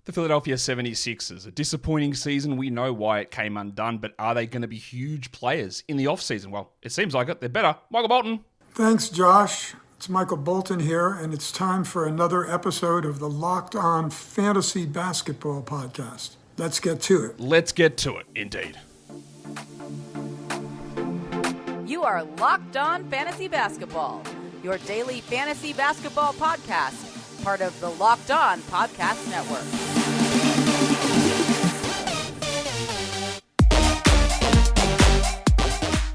The Philadelphia 76ers, a disappointing season. We know why it came undone, but are they going to be huge players in the offseason? Well, it seems like it. They're better. Michael Bolton. Thanks, Josh. It's Michael Bolton here, and it's time for another episode of the Locked On Fantasy Basketball Podcast. Let's get to it. Let's get to it, indeed. You are Locked On Fantasy Basketball, your daily fantasy basketball podcast, part of the Locked On Podcast Network.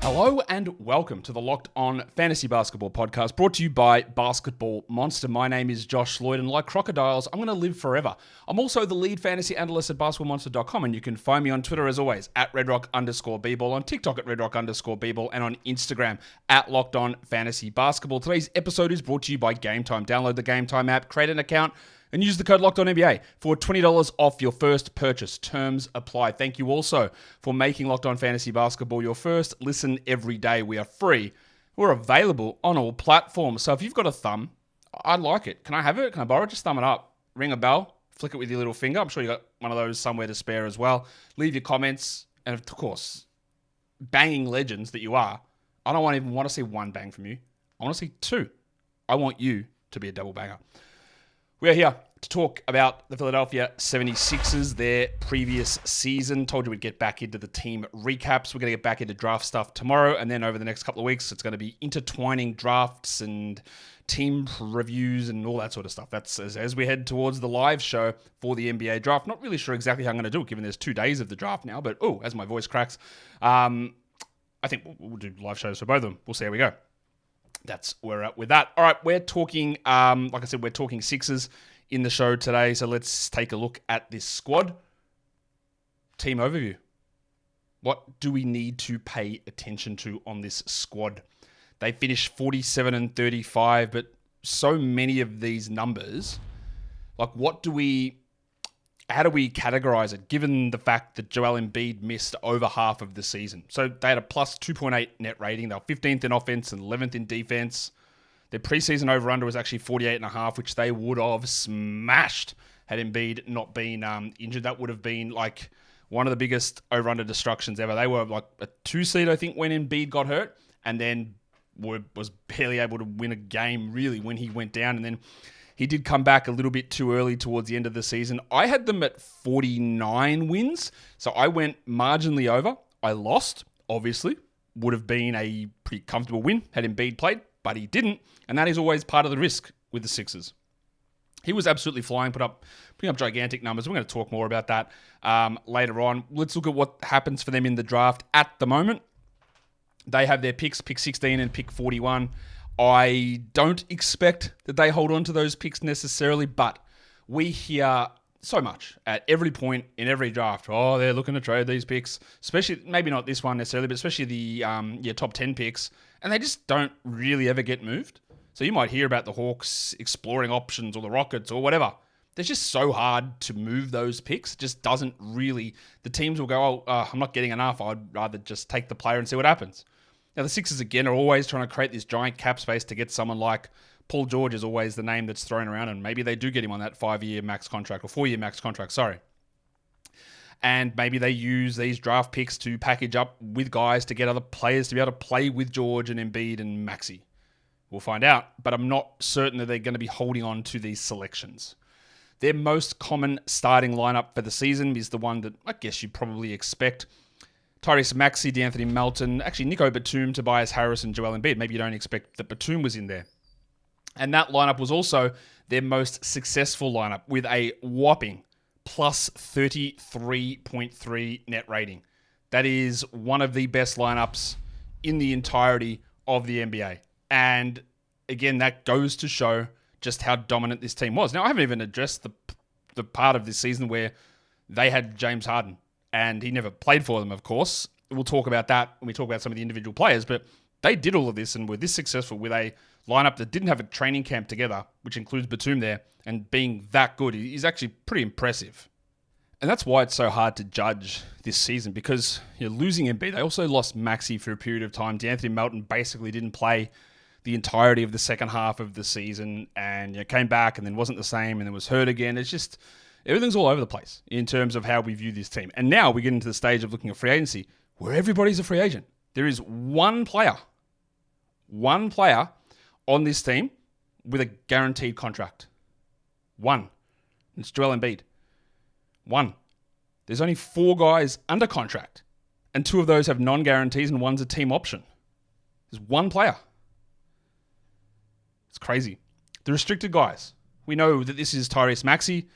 Hello and welcome to the Locked On Fantasy Basketball Podcast, brought to you by Basketball Monster. My name is Josh Lloyd, and like crocodiles, I'm going to live forever. I'm also the lead fantasy analyst at basketballmonster.com, and you can find me on Twitter as always, at redrock_bball, on TikTok at redrock_bball, and on Instagram at Locked On Fantasy Basketball. Today's episode is brought to you by Game Time. Download the Game Time app, create an account, and use the code LOCKEDONNBA for $20 off your first purchase. Terms apply. Thank you also for making Locked On Fantasy Basketball your first listen every day. We are free. We're available on all platforms. So if you've got a thumb, I'd like it. Can I have it? Can I borrow it? Just thumb it up. Ring a bell. Flick it with your little finger. I'm sure you got one of those somewhere to spare as well. Leave your comments. And of course, banging legends that you are, I don't even want to see one bang from you. I want to see two. I want you to be a double banger. We are here to talk about the Philadelphia 76ers, their previous season. Told you we'd get back into the team recaps. We're going to get back into draft stuff tomorrow, and then over the next couple of weeks, it's going to be intertwining drafts and team reviews and all that sort of stuff. That's as we head towards the live show for the NBA draft. Not really sure exactly how I'm going to do it, given there's 2 days of the draft now, but as my voice cracks, I think we'll do live shows for both of them. We'll see how we go. That's where we're at with that. All right, we're talking, like I said, we're talking Sixers in the show today. So let's take a look at this squad. Team overview. What do we need to pay attention to on this squad? They finished 47 and 35, but so many of these numbers, like how do we categorize it, given the fact that Joel Embiid missed over half of the season? So they had a plus 2.8 net rating. They were 15th in offense and 11th in defense. Their preseason over-under was actually 48.5, which they would have smashed had Embiid not been injured. That would have been like one of the biggest over-under destructions ever. They were like a 2 seed, I think, when Embiid got hurt, and then was barely able to win a game, really, when he went down. And then he did come back a little bit too early towards the end of the season. I had them at 49 wins, so I went marginally over. I lost, obviously. Would have been a pretty comfortable win had Embiid played, but he didn't, and that is always part of the risk with the Sixers. He was absolutely flying, putting up gigantic numbers. We're going to talk more about that later on. Let's look at what happens for them in the draft at the moment. They have their picks, pick 16 and pick 41. I don't expect that they hold on to those picks necessarily, but we hear so much at every point in every draft. Oh, they're looking to trade these picks, especially, maybe not this one necessarily, but especially the top 10 picks, and they just don't really ever get moved. So you might hear about the Hawks exploring options or the Rockets or whatever. It's just so hard to move those picks. It just doesn't really, the teams will go, I'm not getting enough. I'd rather just take the player and see what happens. Now, the Sixers, again, are always trying to create this giant cap space to get someone like Paul George is always the name that's thrown around, and maybe they do get him on that 5-year max contract, or 4-year max contract, sorry. And maybe they use these draft picks to package up with guys to get other players to be able to play with George and Embiid and Maxey. We'll find out, but I'm not certain that they're going to be holding on to these selections. Their most common starting lineup for the season is the one that I guess you probably expect. Tyrese Maxey, D'Anthony Melton, actually Nico Batum, Tobias Harris, and Joel Embiid. Maybe you don't expect that Batum was in there. And that lineup was also their most successful lineup with a whopping plus 33.3 net rating. That is one of the best lineups in the entirety of the NBA. And again, that goes to show just how dominant this team was. Now, I haven't even addressed the part of this season where they had James Harden, and he never played for them, of course. We'll talk about that when we talk about some of the individual players, but they did all of this and were this successful with a lineup that didn't have a training camp together, which includes Batum there, and being that good is actually pretty impressive. And that's why it's so hard to judge this season, because losing Embiid, they also lost Maxey for a period of time. D'Anthony Melton basically didn't play the entirety of the second half of the season, and came back and then wasn't the same and then was hurt again. Everything's all over the place in terms of how we view this team. And now we get into the stage of looking at free agency where everybody's a free agent. There is one player on this team with a guaranteed contract. One. It's Joel Embiid. One. There's only 4 guys under contract, and 2 of those have non-guarantees and one's a team option. There's one player. It's crazy. The restricted guys. We know that this is Tyrese Maxey.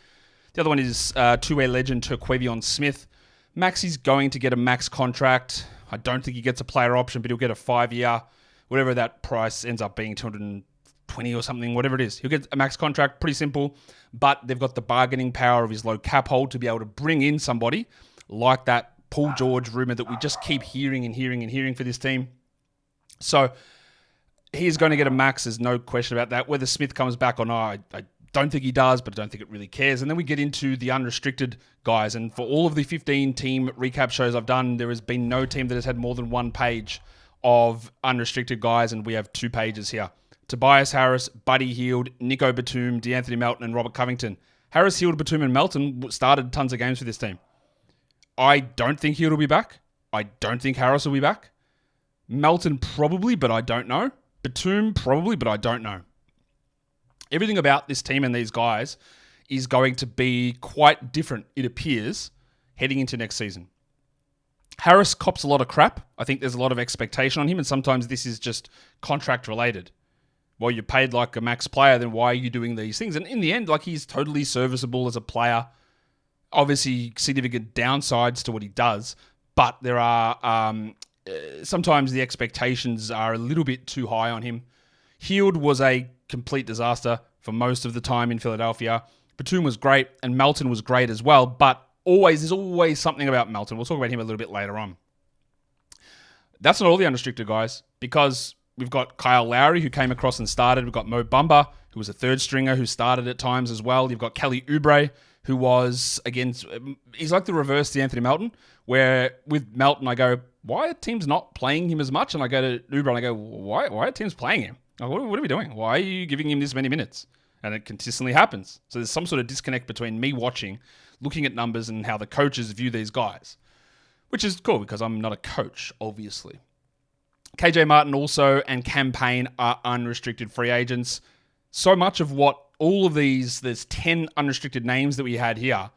The other one is two-way legend Terquavion Smith. Maxey's going to get a max contract. I don't think he gets a player option, but he'll get a 5-year, whatever that price ends up being, 220 or something, whatever it is. He'll get a max contract, pretty simple, but they've got the bargaining power of his low cap hold to be able to bring in somebody like that Paul George rumor that we just keep hearing for this team. So he's going to get a max. There's no question about that. Whether Smith comes back or not, I don't think he does, but I don't think it really cares. And then we get into the unrestricted guys. And for all of the 15 team recap shows I've done, there has been no team that has had more than 1 page of unrestricted guys, and we have 2 pages here. Tobias Harris, Buddy Hield, Nico Batum, DeAnthony Melton, and Robert Covington. Harris, Hield, Batum, and Melton started tons of games for this team. I don't think Hield will be back. I don't think Harris will be back. Melton probably, but I don't know. Batum probably, but I don't know. Everything about this team and these guys is going to be quite different, it appears, heading into next season. Harris cops a lot of crap. I think there's a lot of expectation on him, and sometimes this is just contract related. Well, you're paid like a max player, then why are you doing these things? And in the end, like, he's totally serviceable as a player. Obviously, significant downsides to what he does, but there are sometimes the expectations are a little bit too high on him. Hield was a complete disaster for most of the time in Philadelphia. Batum was great, and Melton was great as well, but there's always something about Melton. We'll talk about him a little bit later on. That's not all the unrestricted guys, because we've got Kyle Lowry, who came across and started. We've got Mo Bamba, who was a third stringer, who started at times as well. You've got Kelly Oubre, who was, again, he's like the reverse to Anthony Melton, where with Melton, I go, why are teams not playing him as much? And I go to Oubre and I go, why are teams playing him? Like, what are we doing? Why are you giving him this many minutes? And it consistently happens. So there's some sort of disconnect between me watching, looking at numbers, and how the coaches view these guys, which is cool because I'm not a coach, obviously. KJ Martin also and Cam Payne are unrestricted free agents. So much of what all of these, there's 10 unrestricted names that we had here.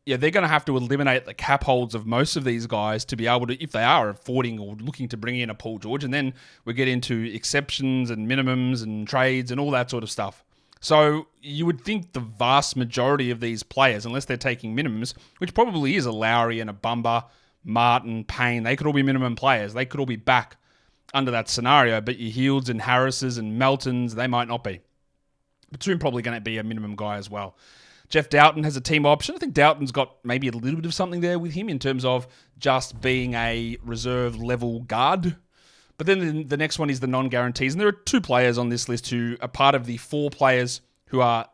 Yeah, they're going to have to eliminate the cap holds of most of these guys to be able to, if they are affording or looking to bring in a Paul George, and then we get into exceptions and minimums and trades and all that sort of stuff. So you would think the vast majority of these players, unless they're taking minimums, which probably is a Lowry and a Bumba, Martin, Payne, they could all be minimum players. They could all be back under that scenario, but your Hields and Harrises and Meltons, they might not be. Batum probably going to be a minimum guy as well. Jeff Doughton has a team option. I think Doughton's got maybe a little bit of something there with him in terms of just being a reserve level guard. But then the next one is the non-guarantees. And there are 2 players on this list who are part of the 4 players who are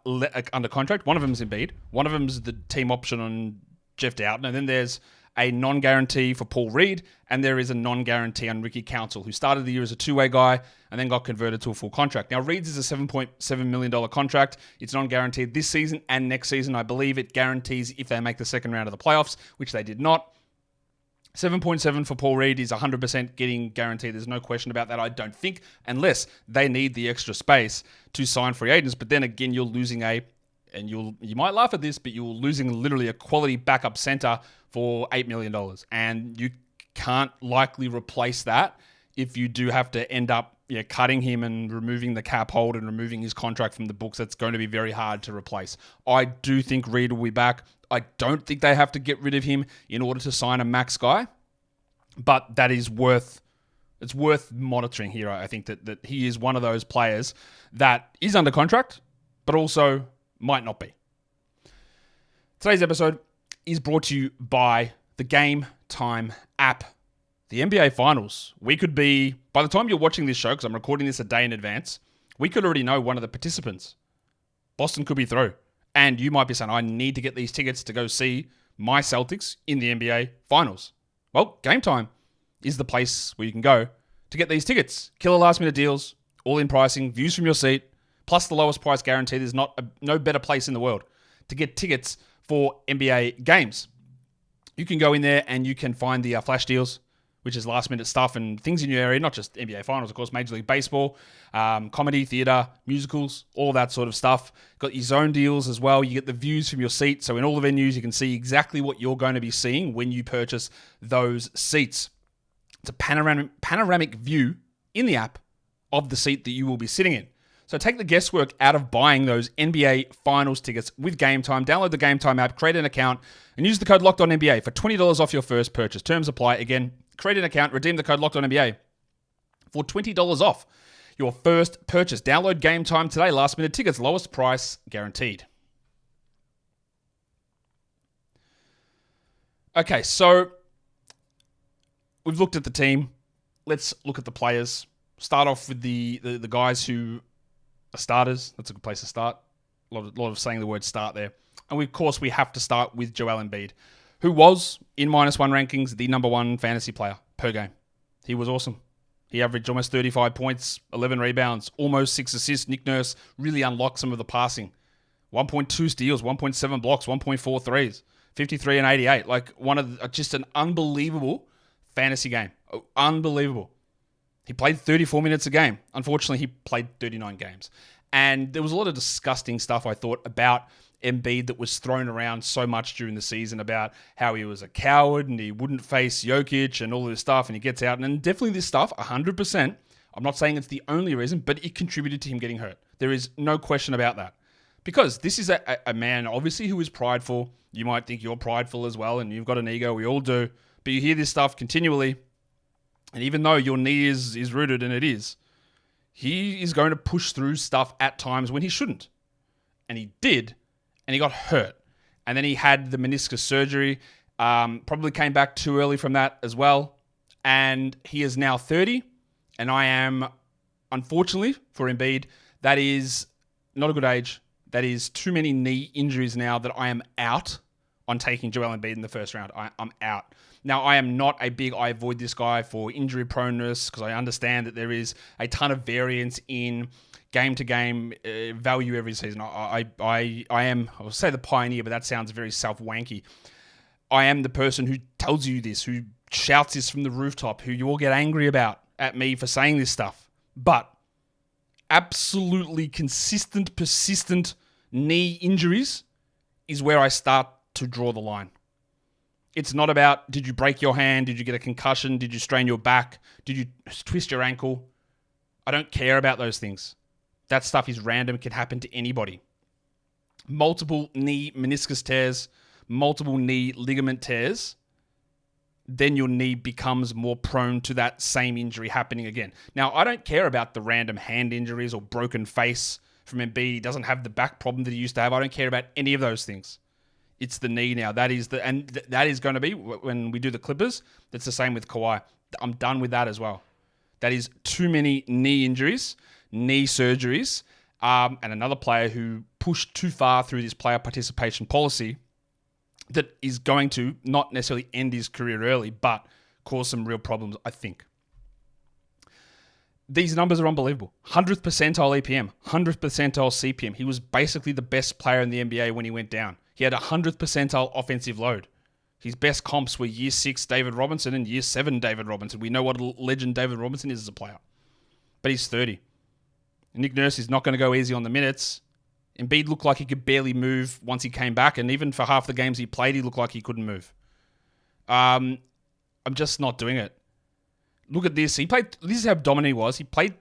under contract. One of them is Embiid. One of them is the team option on Jeff Doughton. And then there's a non-guarantee for Paul Reed, and there is a non-guarantee on Ricky Council, who started the year as a 2-way guy and then got converted to a full contract. Now, Reed's is a $7.7 million contract. It's non-guaranteed this season and next season. I believe it guarantees if they make the second round of the playoffs, which they did not. 7.7 for Paul Reed is 100% getting guaranteed. There's no question about that, I don't think, unless they need the extra space to sign free agents. But then again, you're losing and you might laugh at this, but you're losing literally a quality backup center for $8 million. And you can't likely replace that if you do have to end up cutting him and removing the cap hold and removing his contract from the books. That's going to be very hard to replace. I do think Reed will be back. I don't think they have to get rid of him in order to sign a max guy, but that is worth monitoring here. I think that he is one of those players that is under contract, but also might not be. Today's episode is brought to you by the Game Time app. The NBA Finals. We could be, by the time you're watching this show, because I'm recording this a day in advance, we could already know one of the participants. Boston could be through. And you might be saying, I need to get these tickets to go see my Celtics in the NBA Finals. Well, Game Time is the place where you can go to get these tickets. Killer last minute deals, all in pricing, views from your seat, plus the lowest price guarantee. There's no better place in the world to get tickets for NBA games. You can go in there and you can find the flash deals, which is last minute stuff and things in your area, not just NBA finals, of course, Major League Baseball, comedy, theater, musicals, all that sort of stuff. Got your zone deals as well. You get the views from your seat. So in all the venues, you can see exactly what you're going to be seeing when you purchase those seats. It's a panoramic view in the app of the seat that you will be sitting in. So take the guesswork out of buying those NBA Finals tickets with Game Time. Download the Game Time app, create an account, and use the code LOCKEDONNBA for $20 off your first purchase. Terms apply. Again, create an account, redeem the code LOCKEDONNBA for $20 off your first purchase. Download Game Time today. Last minute tickets, lowest price guaranteed. Okay, so we've looked at the team. Let's look at the players. Start off with the guys who are starters. That's a good place to start. A lot of saying the word start there. And of course, we have to start with Joel Embiid, who was, in -1 rankings, the number one fantasy player per game. He was awesome. He averaged almost 35 points, 11 rebounds, almost 6 assists. Nick Nurse really unlocked some of the passing. 1.2 steals, 1.7 blocks, 1.4 threes, 53 and 88. Like just an unbelievable fantasy game. Unbelievable. He played 34 minutes a game. Unfortunately, he played 39 games. And there was a lot of disgusting stuff, I thought, about Embiid that was thrown around so much during the season about how he was a coward and he wouldn't face Jokic and all this stuff, and he gets out. And definitely this stuff, 100%, I'm not saying it's the only reason, but it contributed to him getting hurt. There is no question about that. Because this is a man, obviously, who is prideful. You might think you're prideful as well, and you've got an ego. We all do. But you hear this stuff continually. And even though your knee is rooted, and it is, he is going to push through stuff at times when he shouldn't. And he did, and he got hurt. And then he had the meniscus surgery, probably came back too early from that as well. And he is now 30, and I am, unfortunately for Embiid, that is not a good age. That is too many knee injuries now that I am out on taking Joel Embiid in the first round. I'm out. Now, I am not I avoid this guy for injury proneness because I understand that there is a ton of variance in game-to-game value every season. I am, I will say the pioneer, but that sounds very self-wanky. I am the person who tells you this, who shouts this from the rooftop, who you all get angry about at me for saying this stuff. But absolutely consistent, persistent knee injuries is where I start to draw the line. It's not about, did you break your hand? Did you get a concussion? Did you strain your back? Did you twist your ankle? I don't care about those things. That stuff is random. It can happen to anybody. Multiple knee meniscus tears, multiple knee ligament tears, then your knee becomes more prone to that same injury happening again. Now, I don't care about the random hand injuries or broken face from Embiid. He doesn't have the back problem that he used to have. I don't care about any of those things. It's the knee now. That is that is going to be, when we do the Clippers, that's the same with Kawhi. I'm done with that as well. That is too many knee injuries, knee surgeries, and another player who pushed too far through this player participation policy that is going to not necessarily end his career early, but cause some real problems, I think. These numbers are unbelievable. 100th percentile EPM, 100th percentile CPM. He was basically the best player in the NBA when he went down. He had 100th percentile offensive load. His best comps were year 6 David Robinson and year 7 David Robinson. We know what a legend David Robinson is as a player. But he's 30. Nick Nurse is not going to go easy on the minutes. Embiid looked like he could barely move once he came back, and even for half the games he played, he looked like he couldn't move. I'm just not doing it. Look at this. This is how dominant he was. He played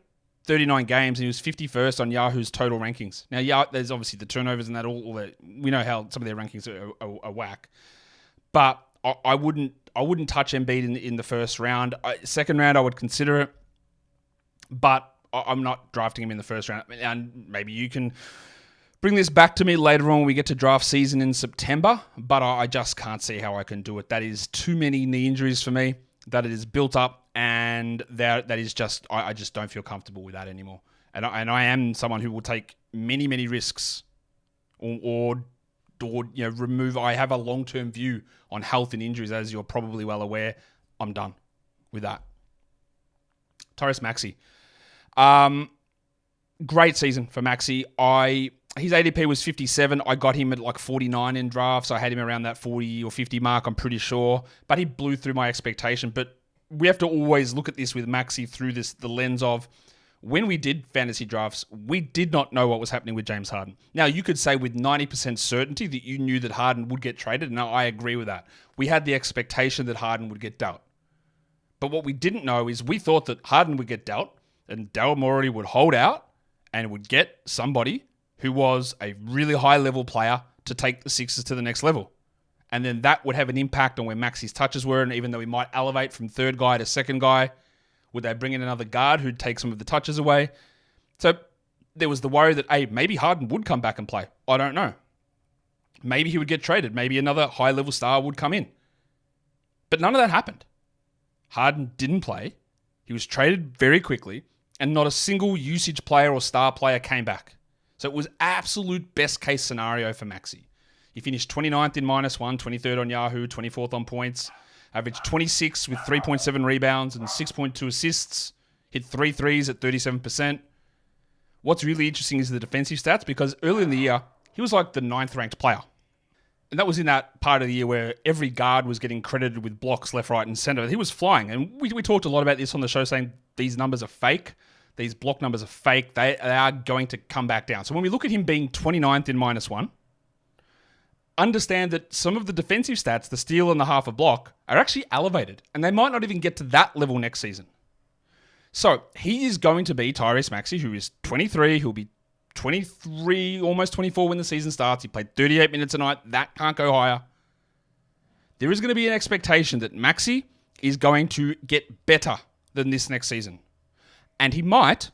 39 games and he was 51st on Yahoo's total rankings. Now, there's obviously the turnovers and that. All that. We know how some of their rankings are whack. But I wouldn't touch Embiid in the first round. Second round, I would consider it. But I'm not drafting him in the first round. And maybe you can bring this back to me later on when we get to draft season in September. But I just can't see how I can do it. That is too many knee injuries for me. That it is built up. And that is just, I just don't feel comfortable with that anymore. And I am someone who will take many, many risks or remove. I have a long-term view on health and injuries, as you're probably well aware. I'm done with that. Tyrese Maxey. Great season for Maxey. I His ADP was 57. I got him at like 49 in draft, so I had him around that 40 or 50 mark, I'm pretty sure. But he blew through my expectation. But we have to always look at this with Maxey through the lens of when we did fantasy drafts, we did not know what was happening with James Harden. Now, you could say with 90% certainty that you knew that Harden would get traded, and I agree with that. We had the expectation that Harden would get dealt. But what we didn't know is we thought that Harden would get dealt, and Daryl Morey would hold out and would get somebody who was a really high-level player to take the Sixers to the next level. And then that would have an impact on where Maxey's touches were, and even though he might elevate from third guy to second guy, would they bring in another guard who'd take some of the touches away? So there was the worry that, hey, maybe Harden would come back and play. I don't know. Maybe he would get traded. Maybe another high-level star would come in. But none of that happened. Harden didn't play. He was traded very quickly, and not a single usage player or star player came back. So it was absolute best-case scenario for Maxey. He finished 29th in -1, 23rd on Yahoo, 24th on points, averaged 26 with 3.7 rebounds and 6.2 assists, hit 3 threes at 37%. What's really interesting is the defensive stats, because early in the year, he was like the 9th ranked player. And that was in that part of the year where every guard was getting credited with blocks left, right, and center. He was flying. And we talked a lot about this on the show, saying these numbers are fake. These block numbers are fake. They are going to come back down. So when we look at him being 29th in -1, understand that some of the defensive stats, the steal and the half a block, are actually elevated. And they might not even get to that level next season. So he is going to be Tyrese Maxey, who is 23. He'll be 23, almost 24 when the season starts. He played 38 minutes a night. That can't go higher. There is going to be an expectation that Maxey is going to get better than this next season. And he might,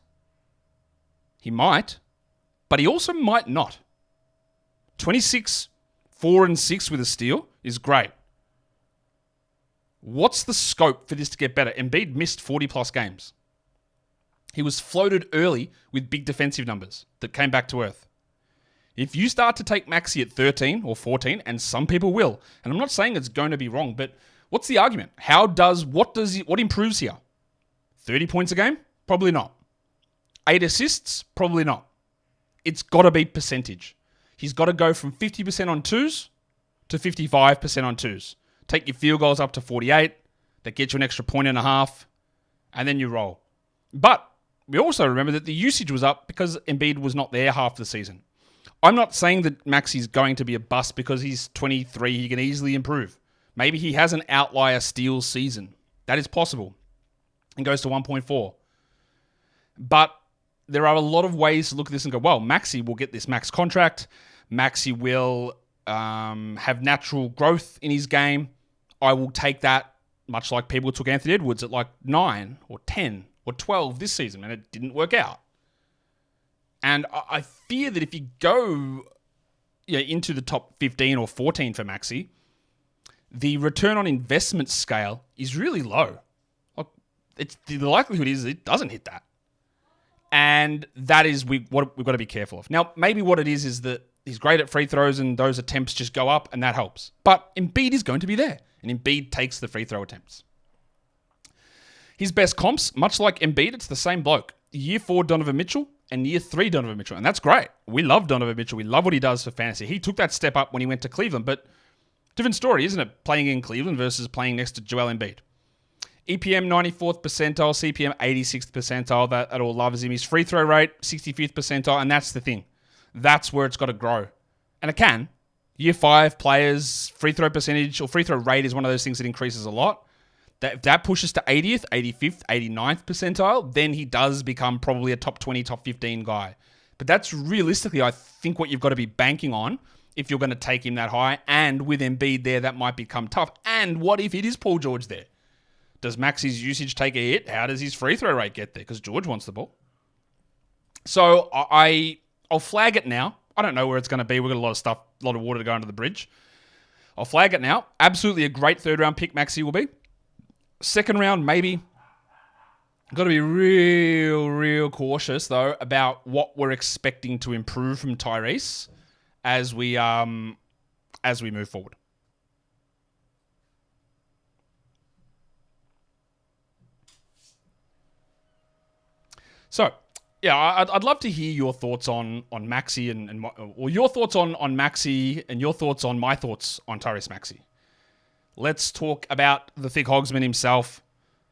but he also might not. 26, 4 and 6 with a steal is great. What's the scope for this to get better? Embiid missed 40-plus games. He was floated early with big defensive numbers that came back to earth. If you start to take Maxey at 13 or 14, and some people will, and I'm not saying it's going to be wrong, but what's the argument? What improves here? 30 points a game? Probably not. 8 assists? Probably not. It's got to be percentage. He's got to go from 50% on twos to 55% on twos. Take your field goals up to 48. That gets you an extra point and a half, and then you roll. But we also remember that the usage was up because Embiid was not there half the season. I'm not saying that Maxey's going to be a bust because he's 23. He can easily improve. Maybe he has an outlier steal season. That is possible. And goes to 1.4. But there are a lot of ways to look at this and go, well, Maxey will get this max contract. Maxey will have natural growth in his game. I will take that, much like people took Anthony Edwards at like 9 or 10 or 12 this season, and it didn't work out. And I fear that if you go into the top 15 or 14 for Maxey, the return on investment scale is really low. Like, the likelihood is it doesn't hit that. And that is what we've got to be careful of. Now, maybe what it is that he's great at free throws and those attempts just go up and that helps. But Embiid is going to be there, and Embiid takes the free throw attempts. His best comps, much like Embiid, it's the same bloke. Year 4 Donovan Mitchell and year 3 Donovan Mitchell. And that's great. We love Donovan Mitchell. We love what he does for fantasy. He took that step up when he went to Cleveland, but different story, isn't it? Playing in Cleveland versus playing next to Joel Embiid. EPM 94th percentile, CPM 86th percentile. That all loves him. His free throw rate 65th percentile, and that's the thing. That's where it's got to grow. And it can. Year 5 players, free throw percentage or free throw rate is one of those things that increases a lot. If that pushes to 80th, 85th, 89th percentile, then he does become probably a top 20, top 15 guy. But that's realistically, I think, what you've got to be banking on if you're going to take him that high. And with Embiid there, that might become tough. And what if it is Paul George there? Does Maxey's usage take a hit? How does his free throw rate get there? Because George wants the ball. So I'll flag it now. I don't know where it's going to be. We've got a lot of stuff, a lot of water to go under the bridge. I'll flag it now. Absolutely a great third round pick Maxey will be. Second round, maybe. Got to be real cautious, though, about what we're expecting to improve from Tyrese as we move forward. So, Yeah, I'd love to hear your thoughts on Maxey or your thoughts on Maxey and your thoughts on my thoughts on Tyrese Maxey. Let's talk about the thick hogsman himself,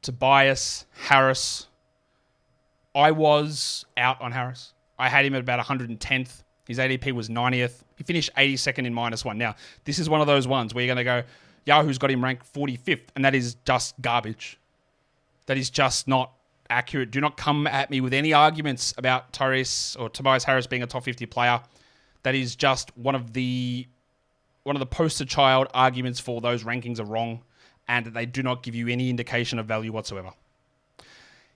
Tobias Harris. I was out on Harris. I had him at about 110th. His ADP was 90th. He finished 82nd in -1. Now, this is one of those ones where you're going to go, Yahoo's got him ranked 45th, and that is just garbage. That is just not accurate. Do not come at me with any arguments about Tyrese or Tobias Harris being a top 50 player. That is just one of the poster child arguments for those rankings are wrong, and they do not give you any indication of value whatsoever.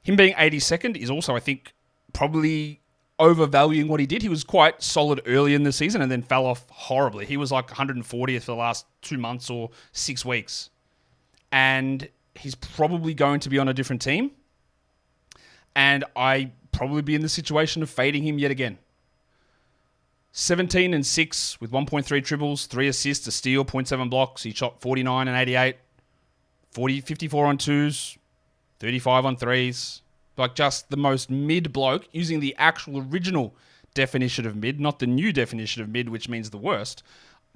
Him being 82nd is also, I think, probably overvaluing what he did. He was quite solid early in the season and then fell off horribly. He was like 140th for the last 2 months or 6 weeks. And he's probably going to be on a different team. And I probably be in the situation of fading him yet again. 17 and 6 with 1.3 triples, 3 assists, a steal, 0.7 blocks. He shot 49 and 88, 54 on twos, 35 on threes. Like just the most mid bloke using the actual original definition of mid, not the new definition of mid, which means the worst.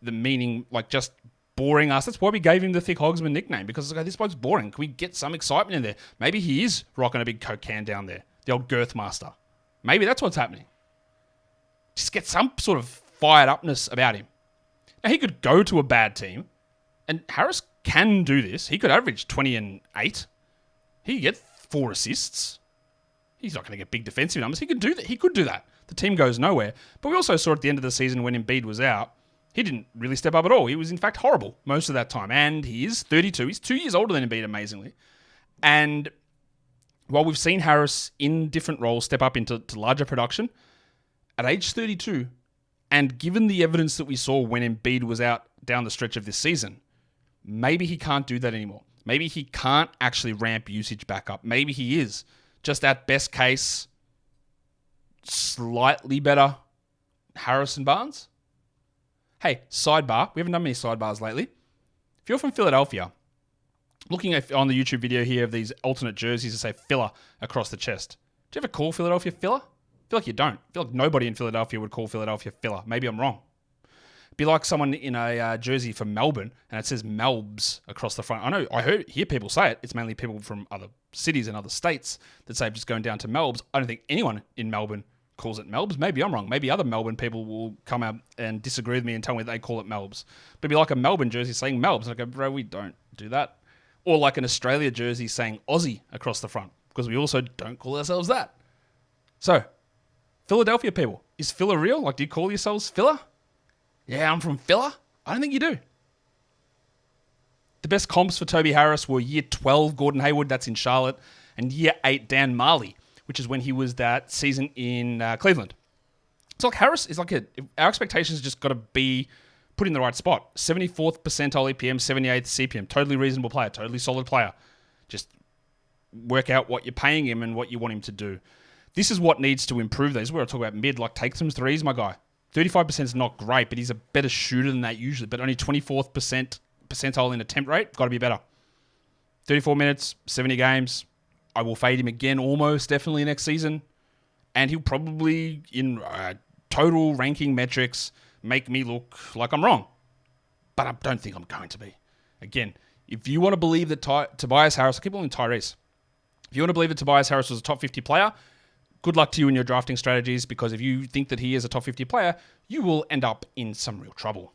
The meaning like just boring us. That's why we gave him the thick hogsman nickname, because this bloke's boring. Can we get some excitement in there? Maybe he is rocking a big Coke can down there. The old girth master. Maybe that's what's happening. Just get some sort of fired upness about him. Now, he could go to a bad team, and Harris can do this. He could average 20 and 8. He could get 4 assists. He's not going to get big defensive numbers. He could do that. He could do that. The team goes nowhere. But we also saw at the end of the season when Embiid was out, he didn't really step up at all. He was, in fact, horrible most of that time. And he is 32. He's 2 years older than Embiid, amazingly. And while we've seen Harris in different roles step up into larger production, at age 32, and given the evidence that we saw when Embiid was out down the stretch of this season, maybe he can't do that anymore. Maybe he can't actually ramp usage back up. Maybe he is just at best case slightly better Harrison Barnes. Hey, sidebar. We haven't done many sidebars lately. If you're from Philadelphia, looking on the YouTube video here of these alternate jerseys that say filler across the chest, do you ever call Philadelphia filler? I feel like you don't. I feel like nobody in Philadelphia would call Philadelphia filler. Maybe I'm wrong. It'd be like someone in a jersey from Melbourne and it says Melbs across the front. I know, hear people say it. It's mainly people from other cities and other states that say just going down to Melbs. I don't think anyone in Melbourne calls it Melbs. Maybe I'm wrong. Maybe other Melbourne people will come out and disagree with me and tell me they call it Melbs. But it'd be like a Melbourne jersey saying Melbs. And I go, bro, we don't do that. Or like an Australia jersey saying Aussie across the front, because we also don't call ourselves that. So, Philadelphia people, is filler real? Like, do you call yourselves filler? Yeah, I'm from Filler. I don't think you do. The best comps for Toby Harris were year 12 Gordon Hayward, that's in Charlotte, and year 8 Dan Marley, which is when he was that season in Cleveland. So like Harris is like our expectations just got to be put in the right spot. 74th percentile EPM, 78th CPM. Totally reasonable player, totally solid player. Just work out what you're paying him and what you want him to do. This is what needs to improve. This is where I talk about mid, like take some threes, my guy. 35% is not great, but he's a better shooter than that usually. But only 24th percentile in attempt rate. Got to be better. 34 minutes, 70 games. I will fade him again almost definitely next season. And he'll probably, in total ranking metrics, make me look like I'm wrong. But I don't think I'm going to be. Again, if you want to believe that Tobias Harris, I keep calling Tyrese. If you want to believe that Tobias Harris was a top 50 player, good luck to you in your drafting strategies, because if you think that he is a top 50 player, you will end up in some real trouble.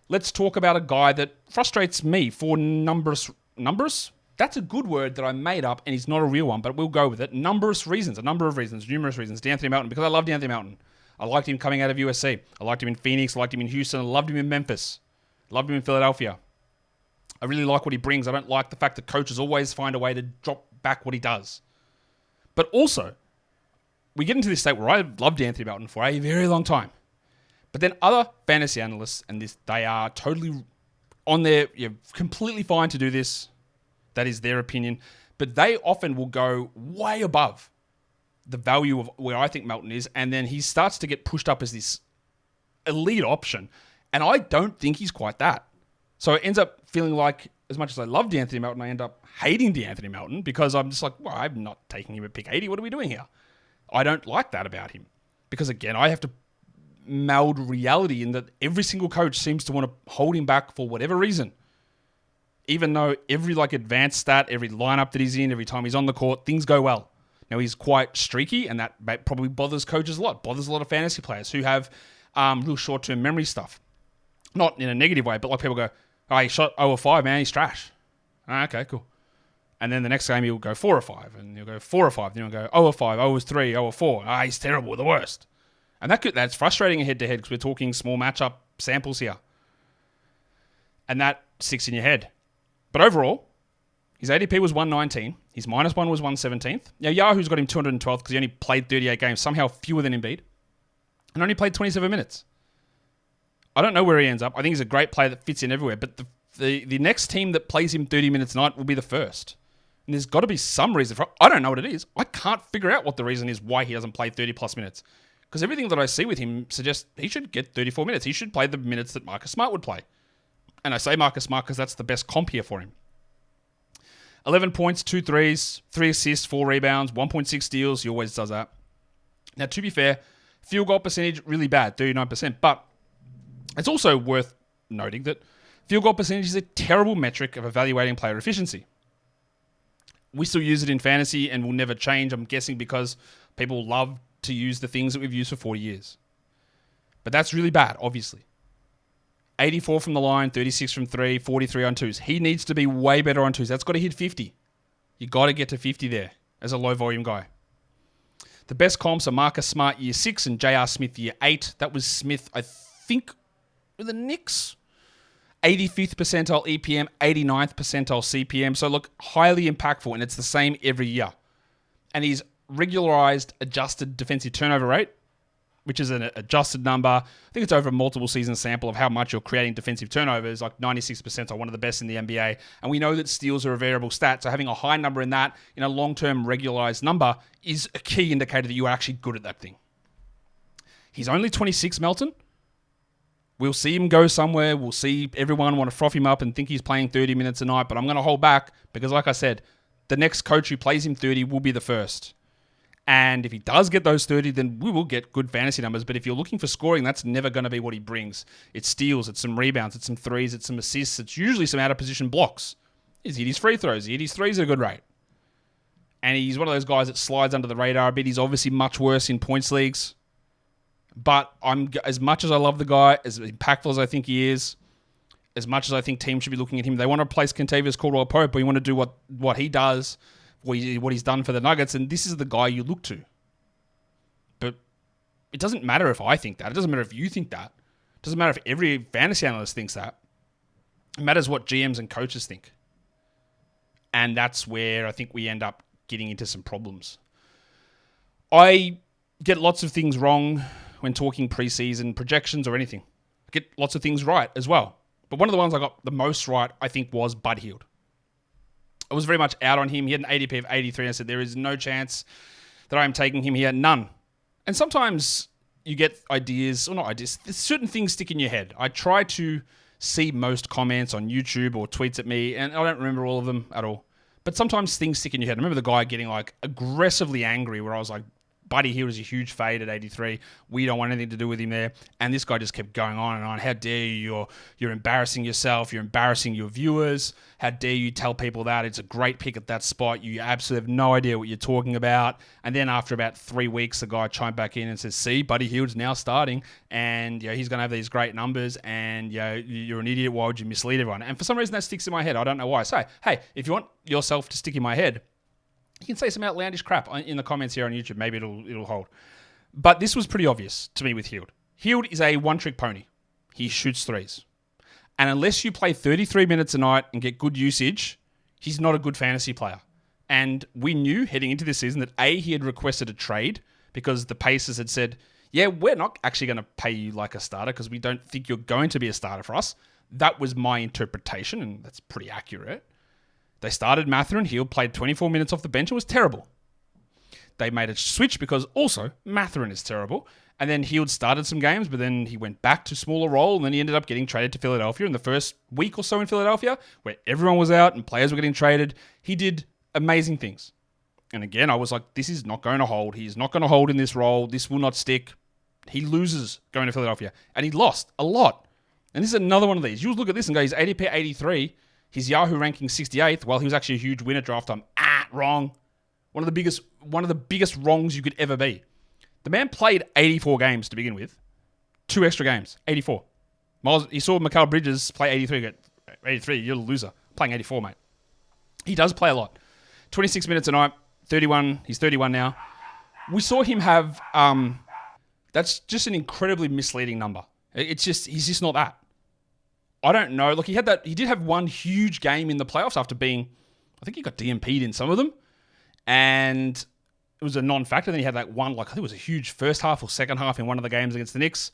Let's talk about a guy that frustrates me for numbers. That's a good word that I made up, and he's not a real one, but we'll go with it. A number of reasons. Numerous reasons. DeAnthony Melton, because I love DeAnthony Melton. I liked him coming out of USC. I liked him in Phoenix. I liked him in Houston. I loved him in Memphis. I loved him in Philadelphia. I really like what he brings. I don't like the fact that coaches always find a way to drop back what he does. But also, we get into this state where I loved Anthony Melton for a very long time. But then other fantasy analysts, and they are totally on there, completely fine to do this. That is their opinion. But they often will go way above the value of where I think Melton is, and then he starts to get pushed up as this elite option. And I don't think he's quite that. So it ends up feeling like, as much as I love DeAnthony Melton, I end up hating DeAnthony Melton, because I'm just like, well, I'm not taking him at pick 80. What are we doing here? I don't like that about him because, again, I have to meld reality in that every single coach seems to want to hold him back for whatever reason. Even though every advanced stat, every lineup that he's in, every time he's on the court, things go well. Now, he's quite streaky, and that probably bothers coaches a lot. Bothers a lot of fantasy players who have real short-term memory stuff. Not in a negative way, but people go, oh, he shot 0 of 5, man, he's trash. Okay, cool. And then the next game he'll go 4 of 5, and he'll go 4 of 5. Then he'll go 0 of 5, 0 of 3, 0 of 4. He's terrible, the worst. And that's frustrating head-to-head because we're talking small matchup samples here. And that sticks in your head. But overall, his ADP was 119. His -1 was 117th. Now, Yahoo's got him 212th because he only played 38 games, somehow fewer than Embiid, and only played 27 minutes. I don't know where he ends up. I think he's a great player that fits in everywhere, but the next team that plays him 30 minutes a night will be the first. And there's got to be some reason for it. I don't know what it is. I can't figure out what the reason is why he doesn't play 30-plus minutes. Because everything that I see with him suggests he should get 34 minutes. He should play the minutes that Marcus Smart would play. And I say Marcus Smart because that's the best comp here for him. 11 points, 2 threes, 3 assists, 4 rebounds, 1.6 steals. He always does that. Now, to be fair, field goal percentage, really bad, 39%. But it's also worth noting that field goal percentage is a terrible metric of evaluating player efficiency. We still use it in fantasy and will never change, I'm guessing, because people love to use the things that we've used for 40 years. But that's really bad, obviously. 84 from the line, 36 from 3, 43 on 2s. He needs to be way better on 2s. That's got to hit 50. You got to get to 50 there as a low volume guy. The best comps are Marcus Smart year 6 and J.R. Smith year 8. That was Smith, I think, with the Knicks. 85th percentile EPM, 89th percentile CPM. So look, highly impactful, and it's the same every year. And he's regularized adjusted defensive turnover rate, which is an adjusted number. I think it's over a multiple season sample of how much you're creating defensive turnovers, like 96 percentile, one of the best in the NBA. And we know that steals are a variable stat, so having a high number in that, in a long-term regularized number, is a key indicator that you are actually good at that thing. He's only 26, Melton. We'll see him go somewhere. We'll see everyone want to froth him up and think he's playing 30 minutes a night, but I'm going to hold back because, like I said, the next coach who plays him 30 will be the first. And if he does get those 30, then we will get good fantasy numbers. But if you're looking for scoring, that's never going to be what he brings. It's steals, it's some rebounds, it's some threes, it's some assists, it's usually some out-of-position blocks. He's hit his free throws. He hit his threes at a good rate. And he's one of those guys that slides under the radar a bit. He's obviously much worse in points leagues. But as much as I love the guy, as impactful as I think he is, as much as I think teams should be looking at him, they want to replace Kentavious Caldwell-Pope, but you want to do what he does, what he's done for the Nuggets, and this is the guy you look to. But it doesn't matter if I think that. It doesn't matter if you think that. It doesn't matter if every fantasy analyst thinks that. It matters what GMs and coaches think. And that's where I think we end up getting into some problems. I get lots of things wrong when talking preseason projections or anything. I get lots of things right as well. But one of the ones I got the most right, I think, was Bud Hield. I was very much out on him. He had an ADP of 83, and I said, there is no chance that I'm taking him here. None. And sometimes you get ideas, or not ideas, certain things stick in your head. I try to see most comments on YouTube or tweets at me, and I don't remember all of them at all. But sometimes things stick in your head. I remember the guy getting aggressively angry where I was like, Buddy Hield is a huge fade at 83. We don't want anything to do with him there. And this guy just kept going on and on. How dare you? You're embarrassing yourself. You're embarrassing your viewers. How dare you tell people that? It's a great pick at that spot. You absolutely have no idea what you're talking about. And then after about 3 weeks, the guy chimed back in and says, see, Buddy Hield's now starting. And he's going to have these great numbers. And you're an idiot. Why would you mislead everyone? And for some reason, that sticks in my head. I don't know why. So, hey, if you want yourself to stick in my head, you can say some outlandish crap in the comments here on YouTube. Maybe it'll hold. But this was pretty obvious to me with Hield. Hield is a one-trick pony. He shoots threes. And unless you play 33 minutes a night and get good usage, he's not a good fantasy player. And we knew heading into this season that A, he had requested a trade because the Pacers had said, yeah, we're not actually going to pay you like a starter because we don't think you're going to be a starter for us. That was my interpretation, and that's pretty accurate. They started Mathurin. Hield played 24 minutes off the bench and was terrible. They made a switch because also Mathurin is terrible. And then Hield started some games, but then he went back to smaller role, and then he ended up getting traded to Philadelphia. In the first week or so in Philadelphia, where everyone was out and players were getting traded, he did amazing things. And again, I was like, this is not going to hold. He's not going to hold in this role. This will not stick. He loses going to Philadelphia. And he lost a lot. And this is another one of these. You look at this and go, he's ADP 83. His Yahoo ranking 68th. Well, he was actually a huge winner draft time. Wrong. One of the biggest wrongs you could ever be. The man played 84 games to begin with. 2 extra games. 84. You saw Mikal Bridges play 83. Go, 83, you're a loser. Playing 84, mate. He does play a lot. 26 minutes a night. 31. He's 31 now. We saw him have... that's just an incredibly misleading number. He's just not that. I don't know. Look, he did have one huge game in the playoffs after being... I think he got DMP'd in some of them. And it was a non-factor. Then he had that one, I think it was a huge first half or second half in one of the games against the Knicks.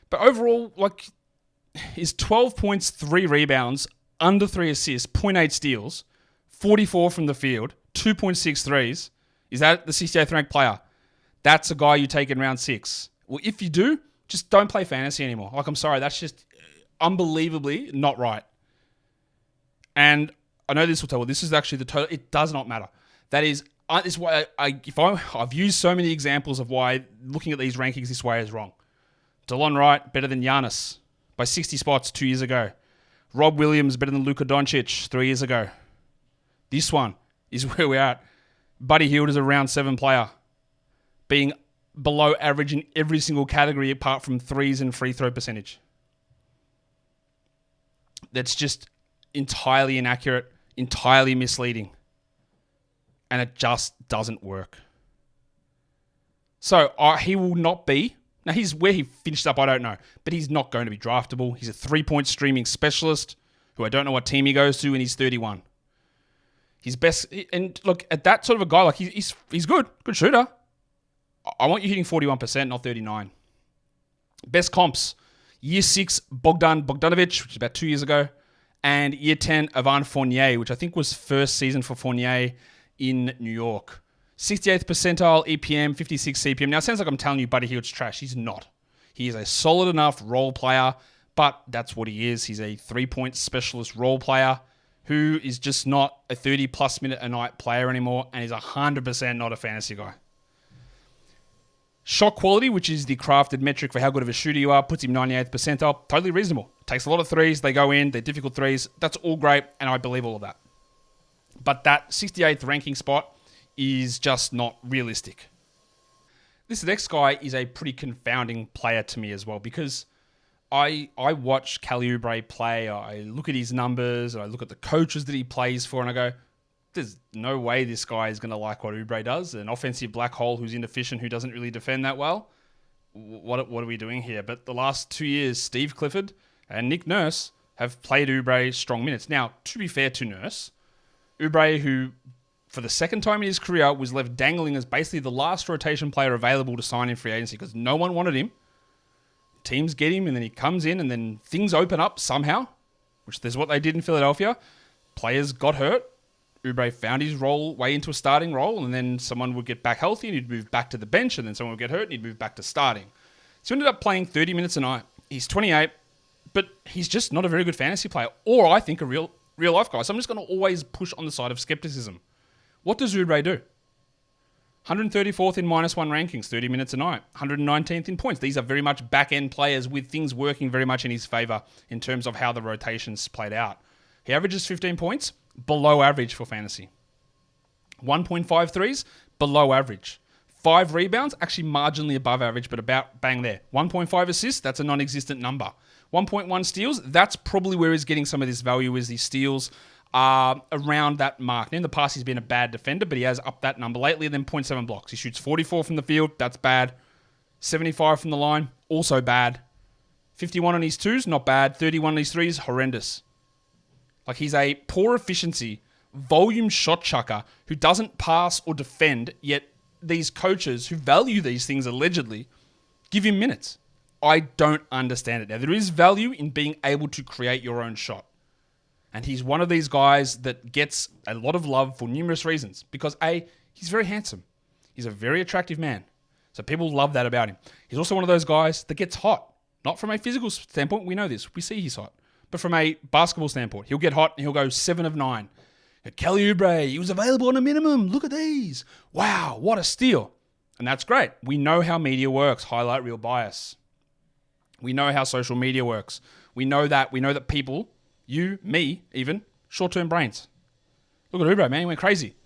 But overall, is 12 points, 3 rebounds, under 3 assists, 0.8 steals, 44 from the field, 2.6 threes. Is that the 68th ranked player? That's a guy you take in round 6. Well, if you do, just don't play fantasy anymore. I'm sorry, that's just unbelievably not right. And I know this will tell. Well, this is actually the total. It does not matter. That is why I've used so many examples of why looking at these rankings this way is wrong. DeLon Wright better than Giannis by 60 spots 2 years ago. Rob Williams better than Luka Doncic 3 years ago. This one is where we're at. Buddy Hield is a round 7 player, being below average in every single category apart from threes and free throw percentage. That's just entirely inaccurate, entirely misleading. And it just doesn't work. So he will not be... Now, where he finished up, I don't know. But he's not going to be draftable. He's a 3-point streaming specialist who I don't know what team he goes to, and he's 31. His best... And look, at that sort of a guy, he's good. Good shooter. I want you hitting 41%, not 39. Best comps. Year 6, Bogdan Bogdanovic, which is about 2 years ago. And Year 10, Evan Fournier, which I think was first season for Fournier in New York. 68th percentile EPM, 56 CPM. Now, it sounds like I'm telling you Buddy Hield's trash. He's not. He is a solid enough role player, but that's what he is. He's a 3-point specialist role player who is just not a 30-plus minute a night player anymore, and is 100% not a fantasy guy. Shot quality, which is the crafted metric for how good of a shooter you are, puts him 98th percentile. Totally reasonable. Takes a lot of threes. They go in. They're difficult threes. That's all great, and I believe all of that. But that 68th ranking spot is just not realistic. This next guy is a pretty confounding player to me as well, because I watch Kelly Oubre play. I look at his numbers. I look at the coaches that he plays for, and I go, there's no way this guy is going to like what Oubre does. An offensive black hole who's inefficient, who doesn't really defend that well. What are we doing here? But the last 2 years, Steve Clifford and Nick Nurse have played Oubre strong minutes. Now, to be fair to Nurse, Oubre, who for the second time in his career was left dangling as basically the last rotation player available to sign in free agency because no one wanted him. Teams get him, and then he comes in, and then things open up somehow, which is what they did in Philadelphia. Players got hurt. Oubre found his way into a starting role, and then someone would get back healthy, and he'd move back to the bench, and then someone would get hurt, and he'd move back to starting. So he ended up playing 30 minutes a night. He's 28, but he's just not a very good fantasy player, or I think a real life guy. So I'm just going to always push on the side of skepticism. What does Oubre do? 134th in -1 rankings, 30 minutes a night. 119th in points. These are very much back-end players with things working very much in his favor in terms of how the rotations played out. He averages 15 points, below average for fantasy. 1.5 threes, below average. 5 rebounds, actually marginally above average, but about bang there. 1.5 assists, that's a non-existent number. 1.1 steals, that's probably where he's getting some of this value, is these steals around that mark. Now, in the past, he's been a bad defender, but he has upped that number lately. And then 0.7 blocks. He shoots 44 from the field. That's bad. 75 from the line. Also bad. 51 on his twos. Not bad. 31 on his threes. Horrendous. He's a poor efficiency, volume shot chucker who doesn't pass or defend, yet these coaches who value these things allegedly give him minutes. I don't understand it. Now, there is value in being able to create your own shot. And he's one of these guys that gets a lot of love for numerous reasons. Because A, he's very handsome. He's a very attractive man. So people love that about him. He's also one of those guys that gets hot. Not from a physical standpoint, we know this. We see he's hot. But from a basketball standpoint, he'll get hot and he'll go 7 of 9. Kelly Oubre, he was available on a minimum. Look at these. Wow, what a steal. And that's great. We know how media works. Highlight reel bias. We know how social media works. We know that people, you, me, even, short-term brains. Look at Oubre, man. He went crazy.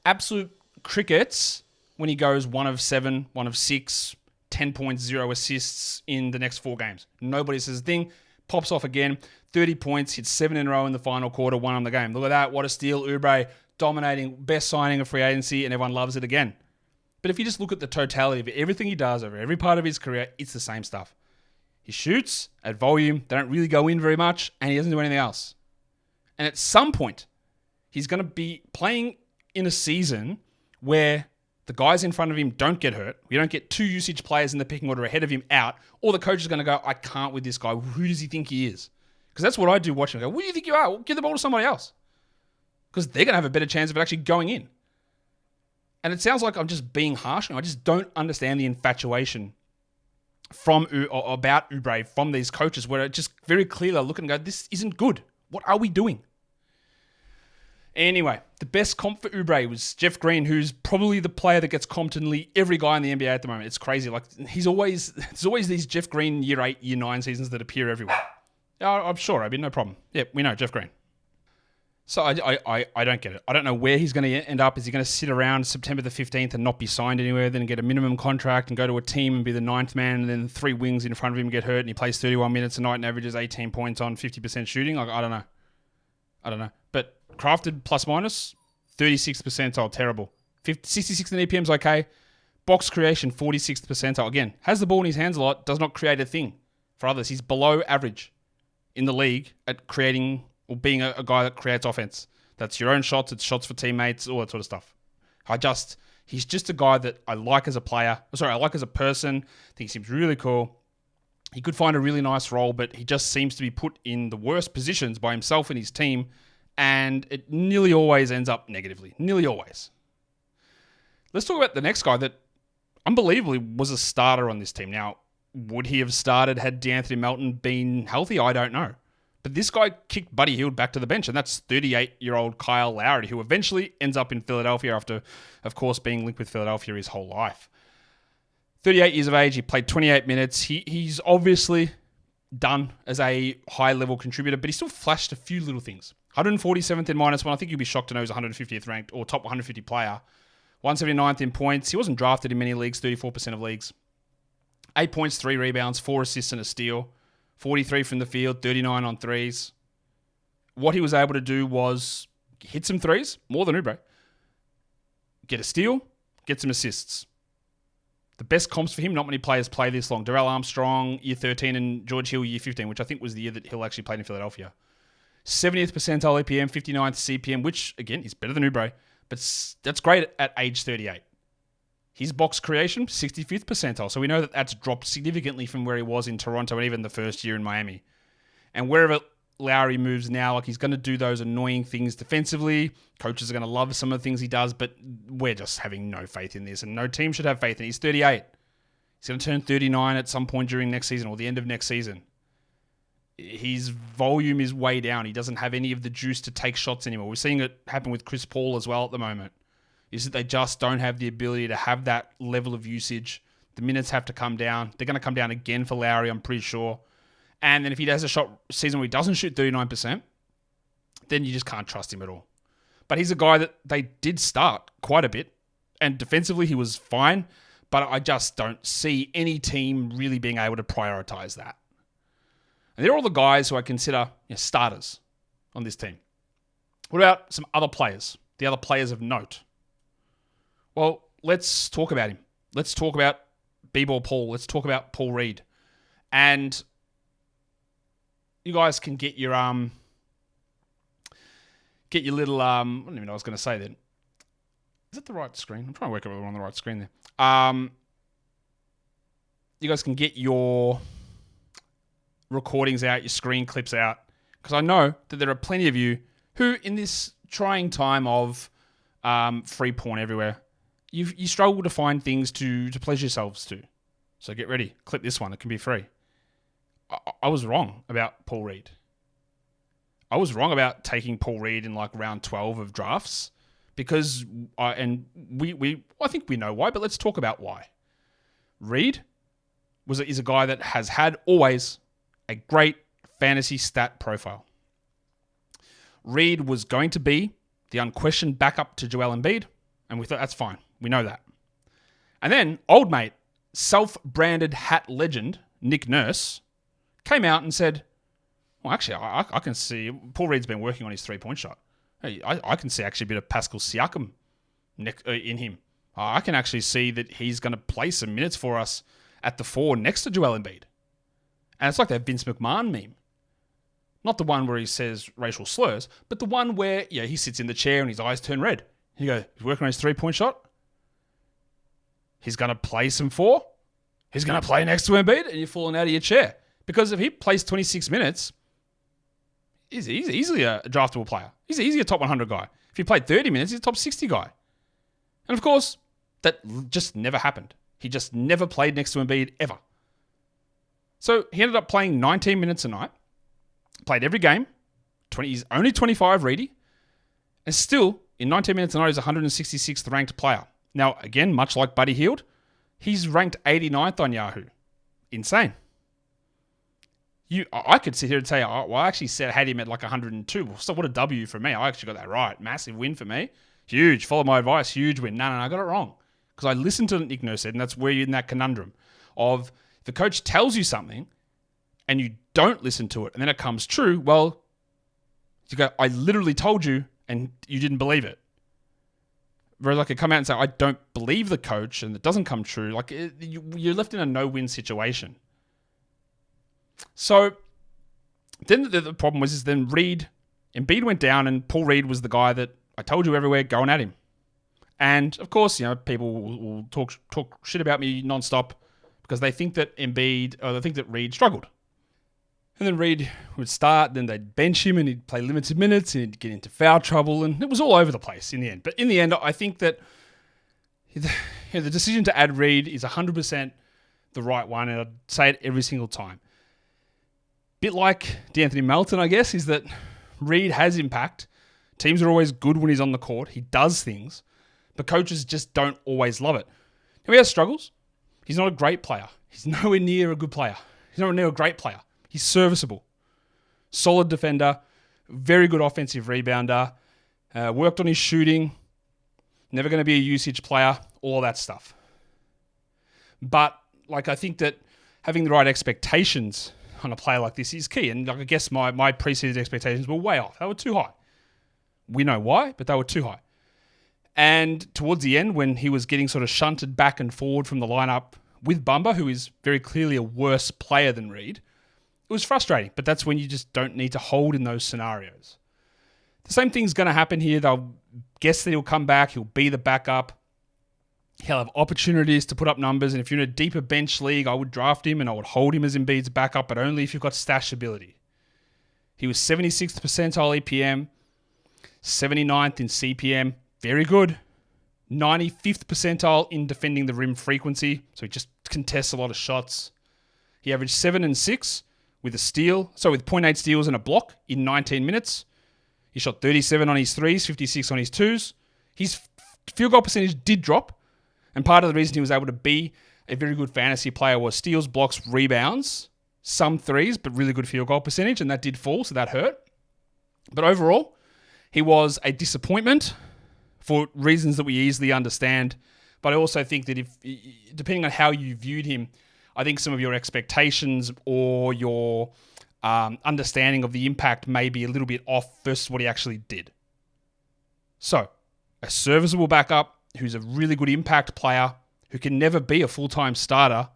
Absolute crickets when he goes 1 of 7, 1 of 6, 10.0 assists in the next 4 games. Nobody says a thing. Pops off again. 30 points. Hits 7 in a row in the final quarter. Won on the game. Look at that. What a steal. Oubre dominating. Best signing of free agency. And everyone loves it again. But if you just look at the totality of everything he does over every part of his career, it's the same stuff. He shoots at volume. They don't really go in very much. And he doesn't do anything else. And at some point, he's going to be playing in a season where the guys in front of him don't get hurt. We don't get 2 usage players in the pecking order ahead of him out. Or the coach is going to go, I can't with this guy. Who does he think he is? Because that's what I do watching. I go, who do you think you are? Well, give the ball to somebody else. Because they're going to have a better chance of it actually going in. And it sounds like I'm just being harsh. I just don't understand the infatuation about Oubre from these coaches where it just very clearly look and go, this isn't good. What are we doing? Anyway, the best comp for Oubre was Jeff Green, who's probably the player that gets comped in nearly every guy in the NBA at the moment. It's crazy. Like there's always these Jeff Green year 8, year 9 seasons that appear everywhere. I'm sure. No problem. Yeah, we know Jeff Green. So I don't get it. I don't know where he's going to end up. Is he going to sit around September the 15th and not be signed anywhere, then get a minimum contract and go to a team and be the 9th man, and then 3 wings in front of him get hurt and he plays 31 minutes a night and averages 18 points on 50% shooting? Like, I don't know. But crafted plus minus, 36th percentile, terrible. 66th in EPM's okay. Box creation, 46th percentile. Again, has the ball in his hands a lot, does not create a thing for others. He's below average in the league at creating or being a guy that creates offense. That's your own shots, it's shots for teammates, all that sort of stuff. He's just a guy that I like as a player. I like as a person. I think he seems really cool. He could find a really nice role, but he just seems to be put in the worst positions by himself and his team, and it nearly always ends up negatively. Nearly always. Let's talk about the next guy that unbelievably was a starter on this team. Now, would he have started had DeAnthony Melton been healthy? I don't know. But this guy kicked Buddy Hield back to the bench, and that's 38-year-old Kyle Lowry, who eventually ends up in Philadelphia after, of course, being linked with Philadelphia his whole life. 38 years of age, he played 28 minutes. He's obviously done as a high-level contributor, but he still flashed a few little things. 147th in -1. I think you'd be shocked to know he's 150th ranked or top 150 player. 179th in points. He wasn't drafted in many leagues, 34% of leagues. 8 points, 3 rebounds, 4 assists and a steal. 43 from the field, 39 on threes. What he was able to do was hit some threes, more than Oubre. Get a steal, get some assists. The best comps for him, not many players play this long. Darrell Armstrong, year 13, and George Hill, year 15, which I think was the year that Hill actually played in Philadelphia. 70th percentile EPM, 59th CPM, which, again, is better than Oubre, but that's great at age 38. His box creation, 65th percentile. So we know that that's dropped significantly from where he was in Toronto and even the first year in Miami. And wherever Lowry moves now, like he's going to do those annoying things defensively. Coaches are going to love some of the things he does, but we're just having no faith in this. And no team should have faith in it. He's 38. He's going to turn 39 at some point during next season or the end of next season. His volume is way down. He doesn't have any of the juice to take shots anymore. We're seeing it happen with Chris Paul as well at the moment. Is that they just don't have the ability to have that level of usage. The minutes have to come down. They're going to come down again for Lowry, I'm pretty sure. And then if he has a shot season where he doesn't shoot 39%, then you just can't trust him at all. But he's a guy that they did start quite a bit. And defensively, he was fine. But I just don't see any team really being able to prioritize that. And they're all the guys who I consider starters on this team. What about some other players? The other players of note. Well, let's talk about him. Let's talk about B-Ball Paul. Let's talk about Paul Reed. And you guys can get your little I don't even know what I was going to say then. Is that the right screen? I'm trying to work out whether we're on the right screen there. You guys can get your recordings out, your screen clips out, because I know that there are plenty of you who, in this trying time of free porn everywhere, you struggle to find things to pleasure yourselves to. So get ready. Clip this one. It can be free. I was wrong about Paul Reed. I was wrong about taking Paul Reed in like round 12 of drafts because I think we know why, but let's talk about why. Reed is a guy that has had always a great fantasy stat profile. Reed was going to be the unquestioned backup to Joel Embiid, and we thought that's fine. We know that. And then old mate, self-branded hat legend, Nick Nurse, came out and said, well, actually, I can see Paul Reed's been working on his three-point shot. Hey, I can see actually a bit of Pascal Siakam in him. I can actually see that he's going to play some minutes for us at the 4 next to Joel Embiid. And it's like that Vince McMahon meme. Not the one where he says racial slurs, but the one where he sits in the chair and his eyes turn red. You go, he's working on his three-point shot. He's going to play some 4. He's going to play next to Embiid, and you're falling out of your chair. Because if he plays 26 minutes, he's easily a draftable player. He's easily a top 100 guy. If he played 30 minutes, he's a top 60 guy. And of course, that just never happened. He just never played next to Embiid ever. So he ended up playing 19 minutes a night, played every game, he's only 25 Reedy, and still, in 19 minutes a night, he's 166th ranked player. Now, again, much like Buddy Hield, he's ranked 89th on Yahoo. Insane. I could sit here and say, I actually had him at like 102. So what a W for me. I actually got that right. Massive win for me. Huge. Follow my advice. Huge win. No, I got it wrong. Because I listened to what Nick Nurse said, and that's where you're in that conundrum of the coach tells you something and you don't listen to it, and then it comes true. Well, you go, I literally told you and you didn't believe it. Whereas I could come out and say, I don't believe the coach and it doesn't come true. Like you're left in a no-win situation. So then the problem was then Embiid went down and Paul Reed was the guy that I told you everywhere going at him. And of course, people will talk shit about me nonstop because they think that Reed struggled. And then Reed would start, then they'd bench him and he'd play limited minutes and he'd get into foul trouble, and it was all over the place in the end. But in the end, I think that the decision to add Reed is 100% the right one, and I'd say it every single time. Bit like D'Anthony Melton, I guess, is that Reed has impact. Teams are always good when he's on the court. He does things, but coaches just don't always love it. Now, he has struggles. He's not a great player. He's nowhere near a good player. He's nowhere near a great player. He's serviceable. Solid defender. Very good offensive rebounder. Worked on his shooting. Never going to be a usage player. All that stuff. But I think that having the right expectations on a player like this is key. And I guess my preseason expectations were way off. They were too high. We know why, but they were too high. And towards the end, when he was getting sort of shunted back and forward from the lineup with Bumba, who is very clearly a worse player than Reed, it was frustrating. But that's when you just don't need to hold in those scenarios. The same thing's going to happen here. They'll guess that he'll come back. He'll be the backup. He'll have opportunities to put up numbers. And if you're in a deeper bench league, I would draft him and I would hold him as Embiid's backup, but only if you've got stash ability. He was 76th percentile EPM, 79th in CPM. Very good. 95th percentile in defending the rim frequency. So he just contests a lot of shots. He averaged 7 and 6 with a steal. So with 0.8 steals and a block in 19 minutes. He shot 37 on his threes, 56 on his twos. His field goal percentage did drop. And part of the reason he was able to be a very good fantasy player was steals, blocks, rebounds, some threes, but really good field goal percentage. And that did fall, so that hurt. But overall, he was a disappointment for reasons that we easily understand. But I also think that depending on how you viewed him, I think some of your expectations or your understanding of the impact may be a little bit off versus what he actually did. So, a serviceable backup who's a really good impact player who can never be a full-time starter,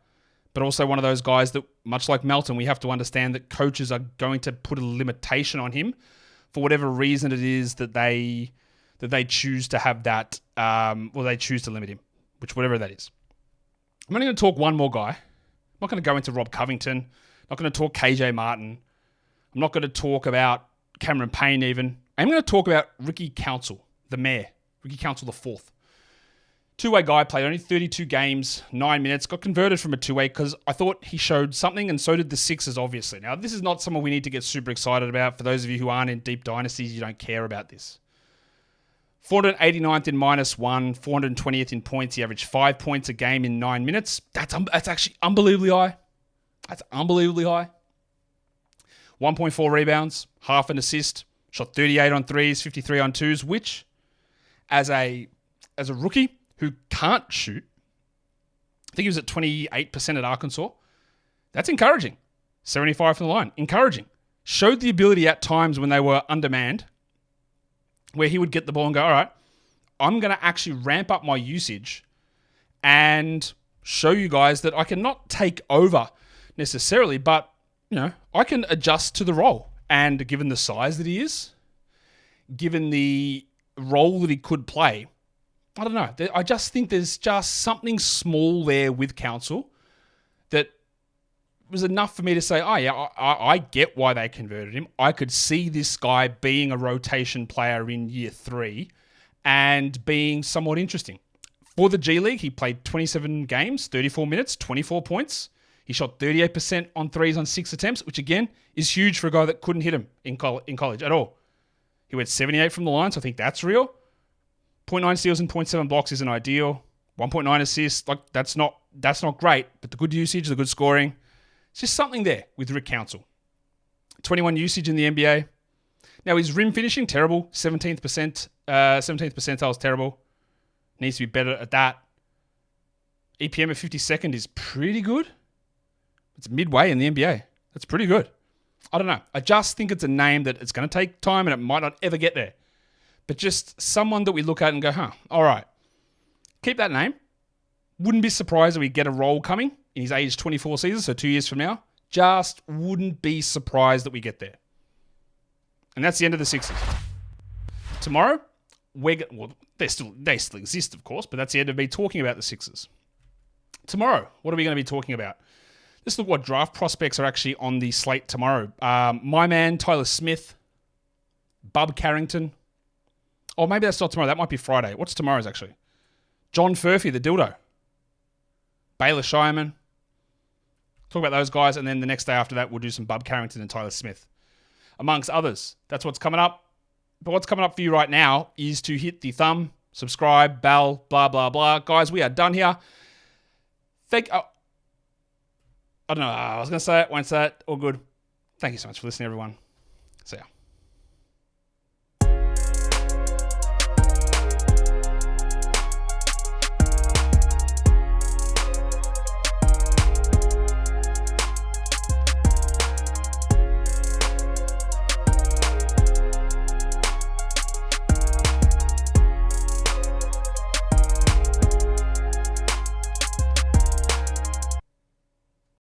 but also one of those guys that, much like Melton, we have to understand that coaches are going to put a limitation on him for whatever reason it is that they choose to have that, or they choose to limit him, whatever that is. I'm only going to talk one more guy. I'm not going to go into Rob Covington. I'm not going to talk KJ Martin. I'm not going to talk about Cameron Payne even. I'm going to talk about Ricky Council, the mayor, Ricky Council the fourth. Two-way guy, played only 32 games, 9 minutes, got converted from a two-way because I thought he showed something, and so did the Sixers, obviously. Now, this is not someone we need to get super excited about. For those of you who aren't in deep dynasties, you don't care about this. 489th in -1, 420th in points. He averaged 5 points a game in 9 minutes. That's actually unbelievably high. That's unbelievably high. 1.4 rebounds, half an assist, shot 38 on threes, 53 on twos, which, as a rookie who can't shoot, I think he was at 28% at Arkansas. That's encouraging. 75 from the line. Encouraging. Showed the ability at times when they were undermanned, where he would get the ball and go, all right, I'm going to actually ramp up my usage and show you guys that I can not take over necessarily, but I can adjust to the role. And given the size that he is, given the role that he could play, I don't know. I just think there's just something small there with Council that was enough for me to say, oh yeah, I get why they converted him. I could see this guy being a rotation player in year 3 and being somewhat interesting. For the G League, he played 27 games, 34 minutes, 24 points. He shot 38% on threes on 6 attempts, which again is huge for a guy that couldn't hit him in college at all. He went 78 from the line, so I think that's real. 0.9 steals and 0.7 blocks isn't ideal. 1.9 assists, that's not great, but the good usage, the good scoring, it's just something there with Rick Council. 21 usage in the NBA. Now his rim finishing, terrible. 17th percentile is terrible. Needs to be better at that. EPM at 52nd is pretty good. It's midway in the NBA. That's pretty good. I don't know. I just think it's a name that it's going to take time and it might not ever get there. But just someone that we look at and go, all right, keep that name. Wouldn't be surprised if we get a role coming in his age 24 season, so 2 years from now. Just wouldn't be surprised that we get there. And that's the end of the Sixers. Tomorrow, they still exist, of course, but that's the end of me talking about the Sixers. Tomorrow, what are we going to be talking about? Let's look what draft prospects are actually on the slate tomorrow. My man, Tyler Smith, Bub Carrington. Oh, maybe that's not tomorrow. That might be Friday. What's tomorrow's actually? John Furphy, the dildo. Baylor Shireman. Talk about those guys, and then the next day after that, we'll do some Bub Carrington and Tyler Smith, amongst others. That's what's coming up. But what's coming up for you right now is to hit the thumb, subscribe, bell, blah, blah, blah. Guys, we are done here. I don't know. I was going to say it, won't say it. All good. Thank you so much for listening, everyone. See ya.